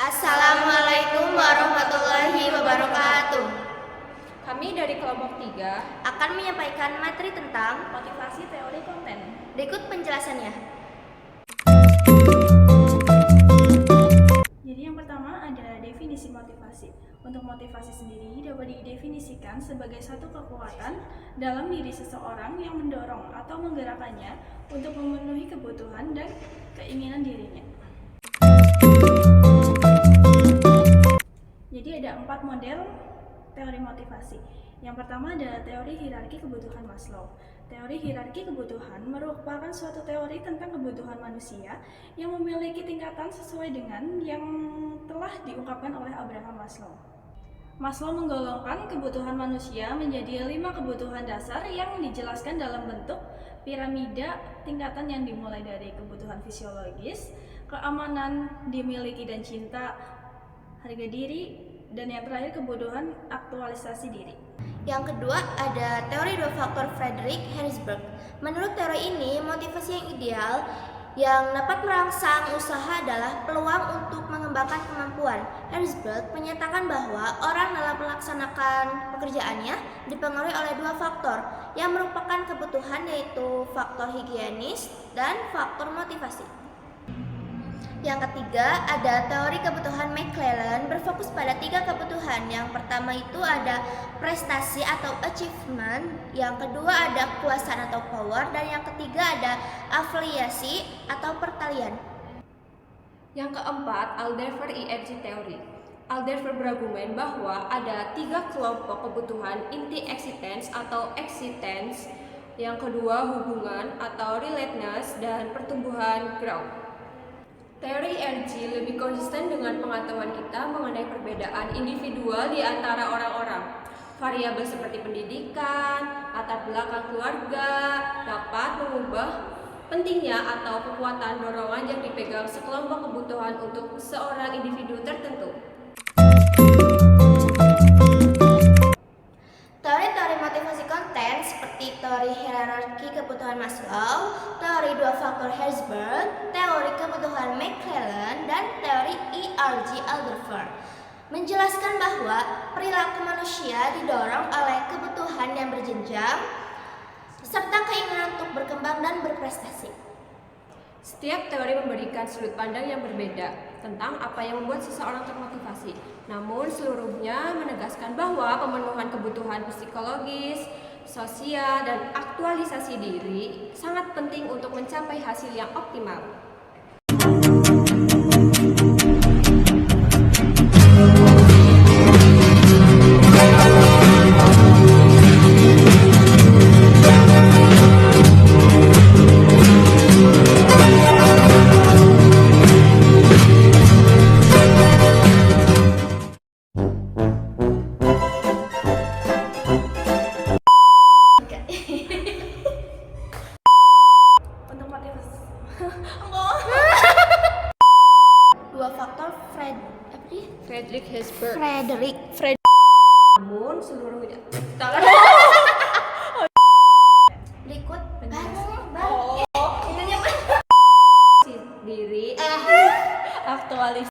Assalamualaikum warahmatullahi wabarakatuh. Kami dari kelompok 3 akan menyampaikan materi tentang motivasi teori konten. Berikut penjelasannya. Jadi yang pertama ada definisi motivasi. Untuk motivasi sendiri dapat didefinisikan sebagai satu kekuatan dalam diri seseorang yang mendorong atau menggerakkannya untuk memenuhi kebutuhan dan keinginan dirinya. Jadi ada 4 model teori motivasi. Yang pertama adalah teori hierarki kebutuhan Maslow. Teori hierarki kebutuhan merupakan suatu teori tentang kebutuhan manusia yang memiliki tingkatan sesuai dengan yang telah diungkapkan oleh Abraham Maslow. Maslow menggolongkan kebutuhan manusia menjadi 5 kebutuhan dasar yang dijelaskan dalam bentuk piramida tingkatan yang dimulai dari kebutuhan fisiologis, keamanan, dimiliki dan cinta, harga diri, dan yang terakhir kebutuhan aktualisasi diri. Yang kedua ada teori 2 faktor Frederick Herzberg. Menurut teori ini, motivasi yang ideal yang dapat merangsang usaha adalah peluang untuk mengembangkan kemampuan. Herzberg menyatakan bahwa orang dalam melaksanakan pekerjaannya dipengaruhi oleh 2 faktor yang merupakan kebutuhan, yaitu faktor higienis dan faktor motivasi. Yang ketiga ada teori kebutuhan McClellan, berfokus pada 3 kebutuhan. Yang pertama itu ada prestasi atau achievement, yang kedua ada kekuasaan atau power, dan yang ketiga ada afiliasi atau pertalian. Yang keempat, Alderfer IEG teori. Alderfer berargumen bahwa ada 3 kelompok kebutuhan inti existence atau existence, yang kedua hubungan atau relatedness, dan pertumbuhan growth. Teori RG lebih konsisten dengan pengetahuan kita mengenai perbedaan individual di antara orang-orang. Variabel seperti pendidikan, latar belakang keluarga dapat mengubah pentingnya atau kekuatan dorongan yang dipegang sekelompok kebutuhan untuk seorang individu tertentu. Teori-teori motivasi konten seperti teori hierarki kebutuhan Maslow, teori 2 faktor Herzberg, teori kebutuhan McClellan, dan teori ERG Alderfer menjelaskan bahwa perilaku manusia didorong oleh kebutuhan yang berjenjang serta keinginan untuk berkembang dan berprestasi. Setiap teori memberikan sudut pandang yang berbeda tentang apa yang membuat seseorang termotivasi. Namun seluruhnya menegaskan bahwa pemenuhan kebutuhan psikologis, sosial, dan aktualisasi diri sangat penting untuk mencapai hasil yang optimal. Untuk motivasi 2 faktor Frederick Herzberg. Namun seluruhnya Berikut diri aktualisasi